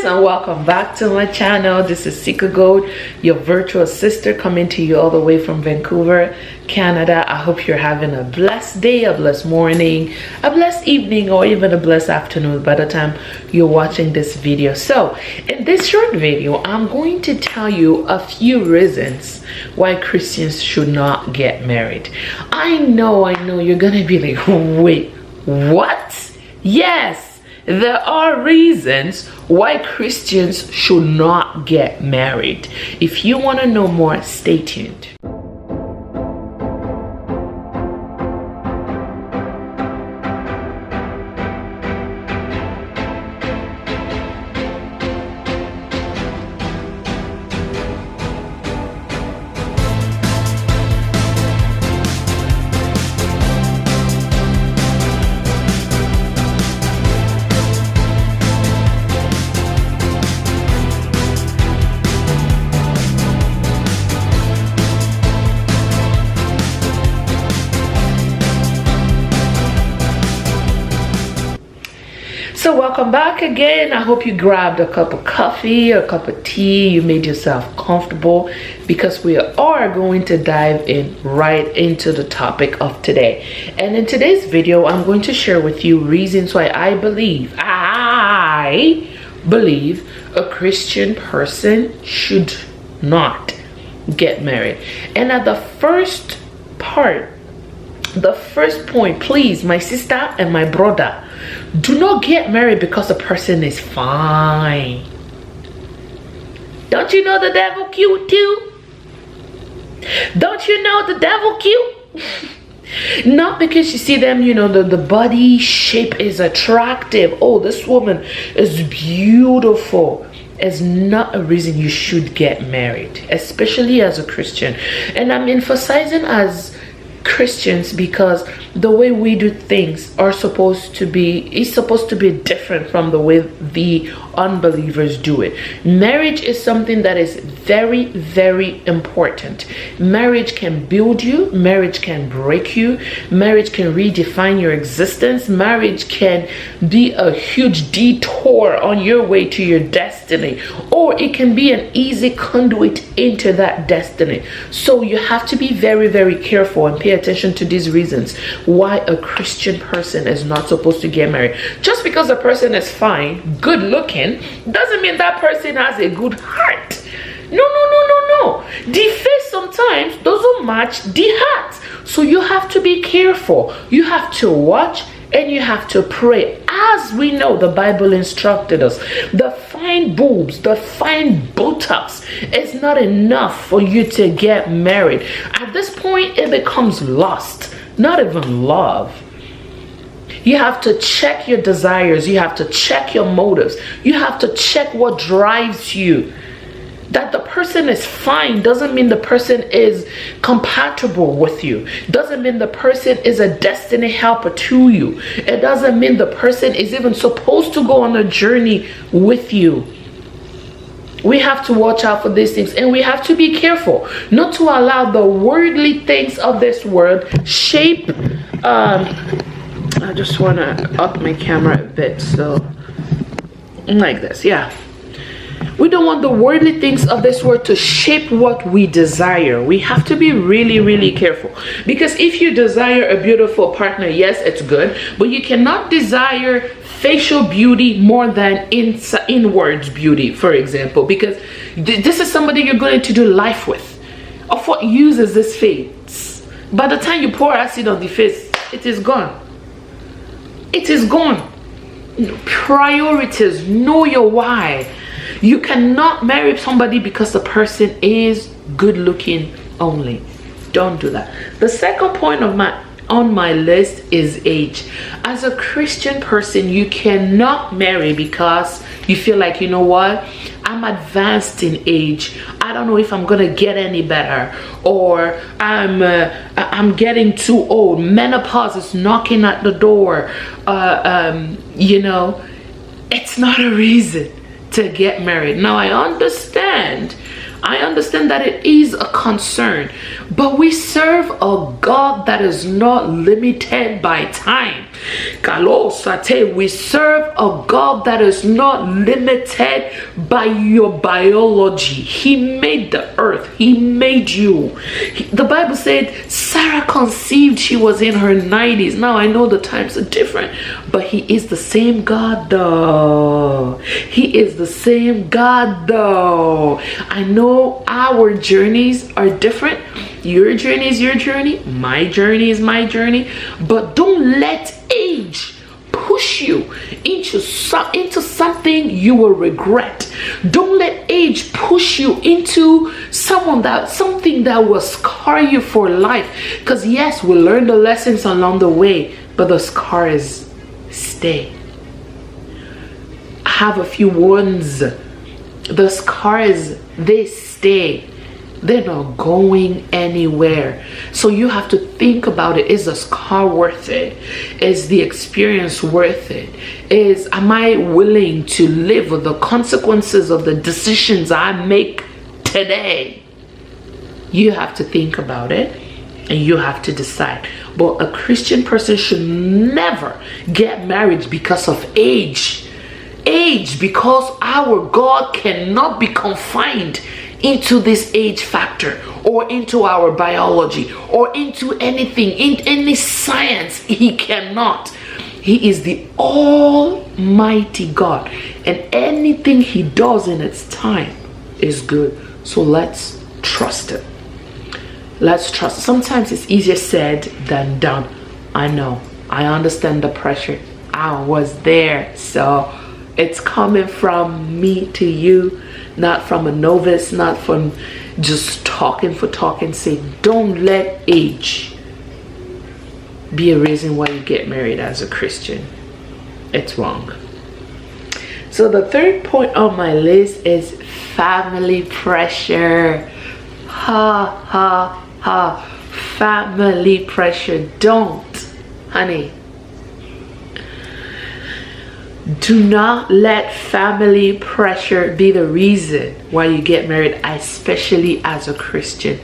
and welcome back to my channel. This is Sikagold, your virtual sister, coming to you all the way from Vancouver, Canada. I hope you're having a blessed day, a blessed morning, a blessed evening, or even a blessed afternoon by the time you're watching this video. So in this short video, I'm going to tell you a few reasons why Christians should not get married. I know you're gonna be like, wait, what? Yes, there are reasons why Christians should not get married. If you want to know more, stay tuned. So welcome back again. I hope you grabbed a cup of coffee or a cup of tea. You made yourself comfortable because we are going to dive in right into the topic of today. And in today's video, I'm going to share with you reasons why I believe a Christian person should not get married. And at the first point, please, my sister and my brother, do not get married because the person is fine. Don't you know the devil cute too? Don't you know the devil cute? Not because you see them, the body shape is attractive. Oh, this woman is beautiful. Is not a reason you should get married, especially as a Christian. And I'm emphasizing as Christians because the way we do things is supposed to be different from the way the unbelievers do it. Marriage is something that is very, very important. Marriage can build you, marriage can break you, marriage can redefine your existence, marriage can be a huge detour on your way to your destiny, or it can be an easy conduit into that destiny. So you have to be very, very careful and pay attention to these reasons why a Christian person is not supposed to get married. Just because a person is fine, good looking, doesn't mean that person has a good heart. No. The face sometimes doesn't match the heart. So you have to be careful. You have to watch and you have to pray. As we know, the Bible instructed us, the fine boobs, the fine buttocks is not enough for you to get married. At this point, it becomes lust, not even love. You have to check your desires. You have to check your motives. You have to check what drives you. That the person is fine doesn't mean the person is compatible with you. Doesn't mean the person is a destiny helper to you. It doesn't mean the person is even supposed to go on a journey with you. We have to watch out for these things, and we have to be careful not to allow the worldly things of this world shape. I just want to up my camera a bit, so like this, yeah. We don't want the worldly things of this world to shape what we desire. We have to be really, really careful. Because if you desire a beautiful partner, yes, it's good. But you cannot desire facial beauty more than inwards beauty, for example. Because this is somebody you're going to do life with. Of what use is this face? By the time you pour acid on the face, it is gone. It is gone. Priorities. Know your why. You cannot marry somebody because the person is good looking only. Don't do that. The second point on my list is age. As a Christian person, you cannot marry because you feel like, you know what, I'm advanced in age. I don't know if I'm gonna get any better, or I'm getting too old. Menopause is knocking at the door. It's not a reason to get married. Now I understand that it is a concern, but we serve a God that is not limited by time. We serve a God that is not limited by your biology. He made the earth. He made you. The Bible said Sarah conceived. She was in her 90s. Now I know the times are different, but he is the same God though. He is the same God though. I know our journeys are different. Your journey is your journey. My journey is my journey. But don't let age push you into something you will regret. Don't let age push you into something that will scar you for life. Because yes, we learn the lessons along the way, but the scars stay. I have a few wounds. The scars, they stay. They're not going anywhere. So you have to think about it. Is the scar worth it? Is the experience worth it? Am I willing to live with the consequences of the decisions I make today? You have to think about it and you have to decide. But a Christian person should never get married because of age. Because our God cannot be confined into this age factor or into our biology or into anything, in any science. He cannot. He is the almighty God, and anything he does in its time is good. So let's trust him. Let's trust. Sometimes it's easier said than done. I know. I understand the pressure. I was there. So it's coming from me to you, not from a novice, not from just talking for talking's sake. Don't let age be a reason why you get married as a Christian. It's wrong. So the third point on my list is family pressure. Ha, ha, ha. Family pressure. Don't, honey. Do not let family pressure be the reason why you get married, especially as a Christian.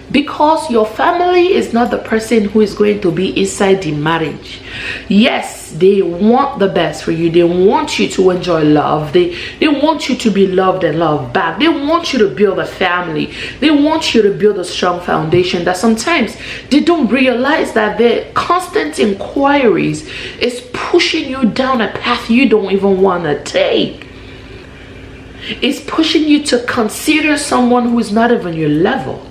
Because your family is not the person who is going to be inside the marriage. Yes, they want the best for you. They want you to enjoy love. They want you to be loved and loved back. They want you to build a family. They want you to build a strong foundation that sometimes they don't realize that their constant inquiries is pushing you down a path you don't even want to take. It's pushing you to consider someone who is not even your level.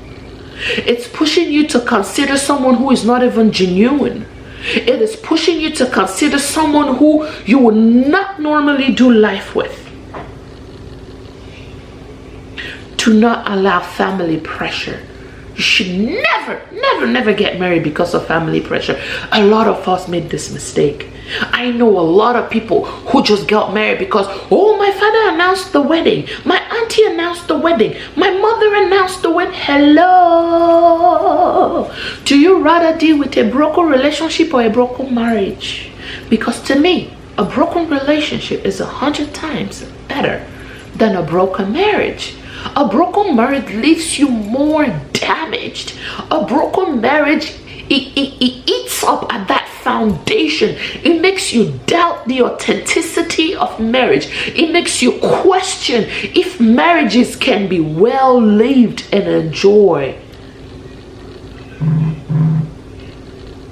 It's pushing you to consider someone who is not even genuine. It is pushing you to consider someone who you would not normally do life with. Do not allow family pressure. You should never get married because of family pressure. A lot of us made this mistake. I know a lot of people who just got married because, oh, my father announced the wedding, my auntie announced the wedding, my mother announced the wedding. Hello. Do you rather deal with a broken relationship or a broken marriage? Because to me, a broken relationship is 100 times better than a broken marriage. A broken marriage leaves you more damaged. A broken marriage, it eats up at that foundation. It makes you doubt the authenticity of marriage. It makes you question if marriages can be well lived and enjoyed.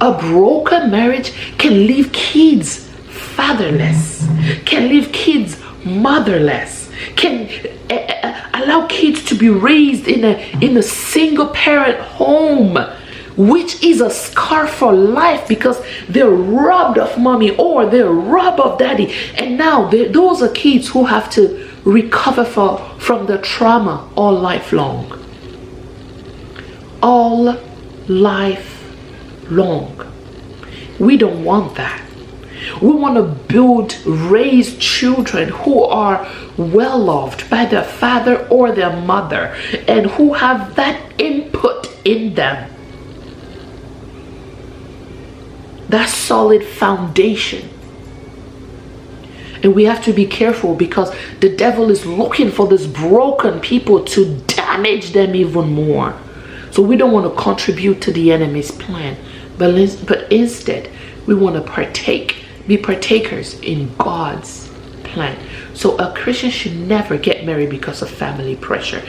A broken marriage can leave kids fatherless, can leave kids motherless, can allow kids to be raised in a single parent home, which is a scar for life because they're robbed of mommy or they're robbed of daddy. And now those are kids who have to recover from the trauma all life long. All life long. We don't want that. We want to raise children who are well loved by their father or their mother and who have that input in them. That solid foundation. And we have to be careful because the devil is looking for these broken people to damage them even more. So we don't want to contribute to the enemy's plan, but instead We want to be partakers in God's plan. So a Christian should never get married because of family pressure.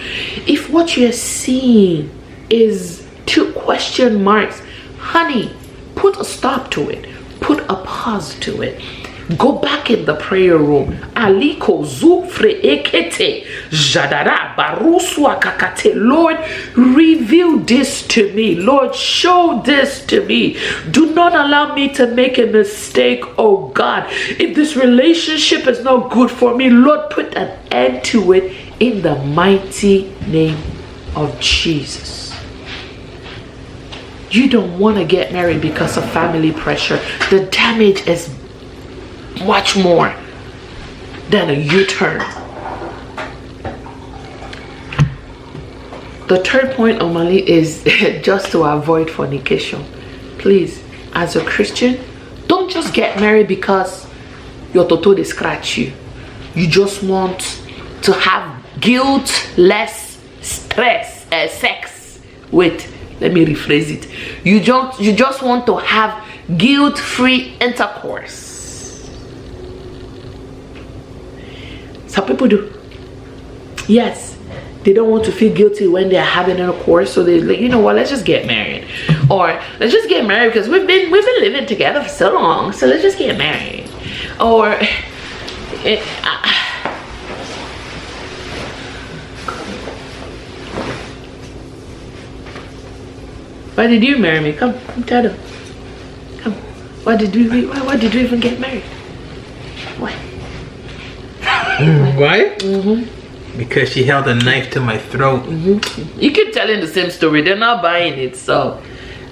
If what you're seeing is 2 question marks, honey, put a stop to it. Put a pause to it. Go back in the prayer room. Aliko zufre ekete jadara baruswa kakate. Lord, reveal this to me. Lord, show this to me. Do not allow me to make a mistake, oh God. If this relationship is not good for me, Lord, put an end to it in the mighty name of Jesus. You don't want to get married because of family pressure. The damage is much more than a U-turn. The third point, Omali, is just to avoid fornication. Please, as a Christian, don't just get married because your toto they scratch you. You just want to have guilt-less sex with, let me rephrase it. You just want to have guilt-free intercourse. Some people do. Yes, they don't want to feel guilty when they're having intercourse, so they like, you know what, let's just get married. Or let's just get married because we've been living together for so long, so let's just get married. Or why did you marry me? Come tell them. Come. Why did you even get married? Why? Why? Mm-hmm. Because she held a knife to my throat. Mm-hmm. You keep telling the same story. They're not buying it, so.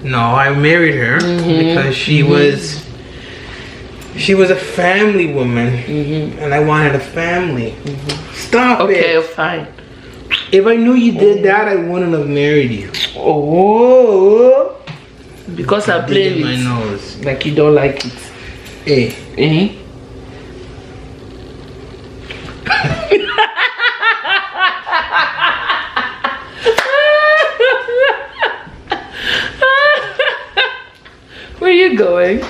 No, I married her because she was a family woman, and I wanted a family. Stop it. Okay, fine. If I knew you did that, I wouldn't have married you. Oh, because I played my with nose. like you don't like it. Hey. Where you going?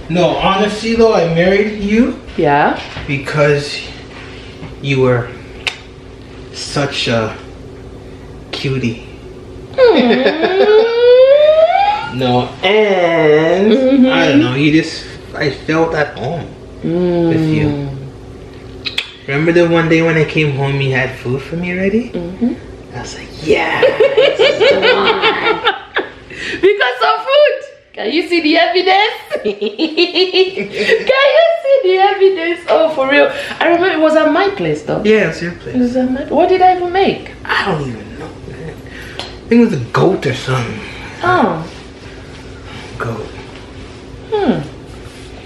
No, honestly though, I married you. Yeah. Because you were such a cutie. No, and I don't know, I felt at home with you. Remember the one day when I came home, you had food for me ready? I was like, yeah. Because of food. Can you see the evidence? Can you see the evidence? Oh, for real. I remember it was at my place though. Yeah, it's your place. It was at my, what did I even make? I don't even know, man. I think it was a goat or something. Oh. Goat.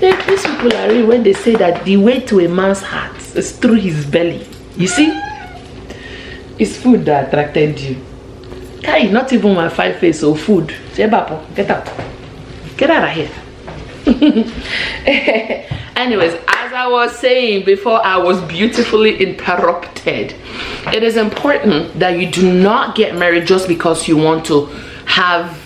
These people are real when they say that the way to a man's heart is through his belly. You see? It's food that attracted you. Kai, not even my 5 face or food. Say, Bapo, get out. Get out of here. Anyways, as I was saying before, I was beautifully interrupted. It is important that you do not get married just because you want to have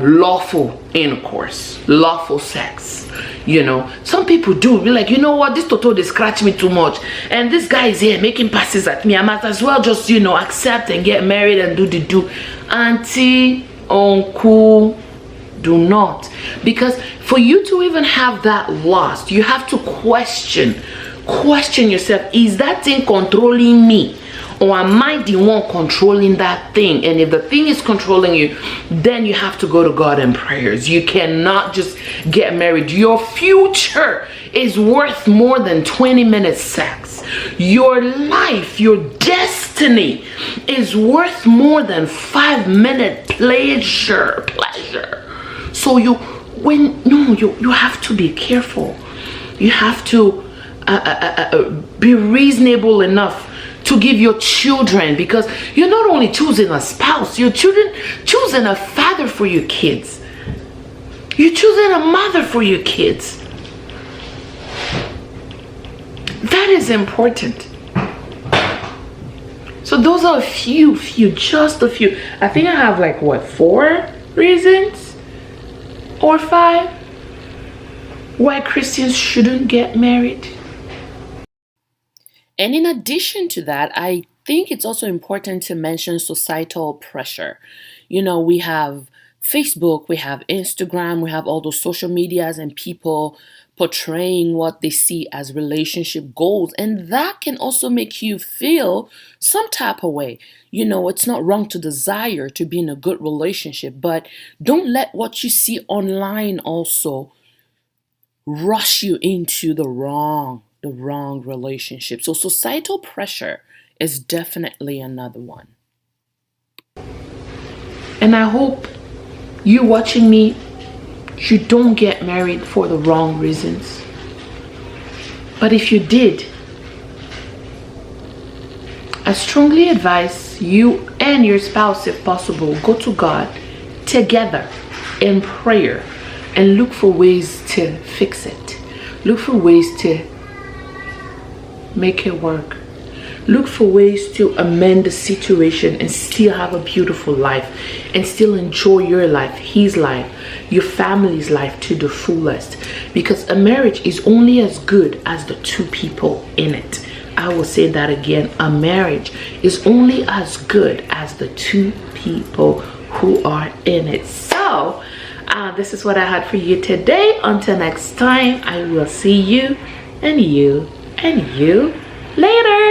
lawful intercourse, lawful sex. You know, some people do be like, you know what, this toto they scratch me too much, and this guy is here making passes at me. I might as well just, you know, accept and get married and do the do. Auntie, uncle, do not. Because for you to even have that lust, you have to question yourself. Is that thing controlling me? Or am I the one controlling that thing? And if the thing is controlling you, then you have to go to God in prayers. You cannot just get married. Your future is worth more than 20 minutes sex. Your life, your destiny is worth more than 5-minute pleasure. So you have to be careful. You have to be reasonable enough to give your children, because you're not only choosing a spouse, you're choosing a father for your kids. You're choosing a mother for your kids. That is important. So those are just a few. I think I have like what, 4 reasons? or 5 why Christians shouldn't get married. And in addition to that, I think it's also important to mention societal pressure. You know, we have Facebook, we have Instagram, we have all those social medias and people portraying what they see as relationship goals. And that can also make you feel some type of way. You know, it's not wrong to desire to be in a good relationship, but don't let what you see online also rush you into the wrong relationship. So societal pressure is definitely another one. And I hope you watching me, you don't get married for the wrong reasons. But if you did, I strongly advise you and your spouse, if possible, go to God together in prayer and look for ways to fix it. Look for ways to make it work. Look for ways to amend the situation and still have a beautiful life and still enjoy your life, his life, your family's life to the fullest. Because a marriage is only as good as the 2 people in it. I will say that again. A marriage is only as good as the 2 people who are in it. So, this is what I had for you today. Until next time, I will see you and you and you later.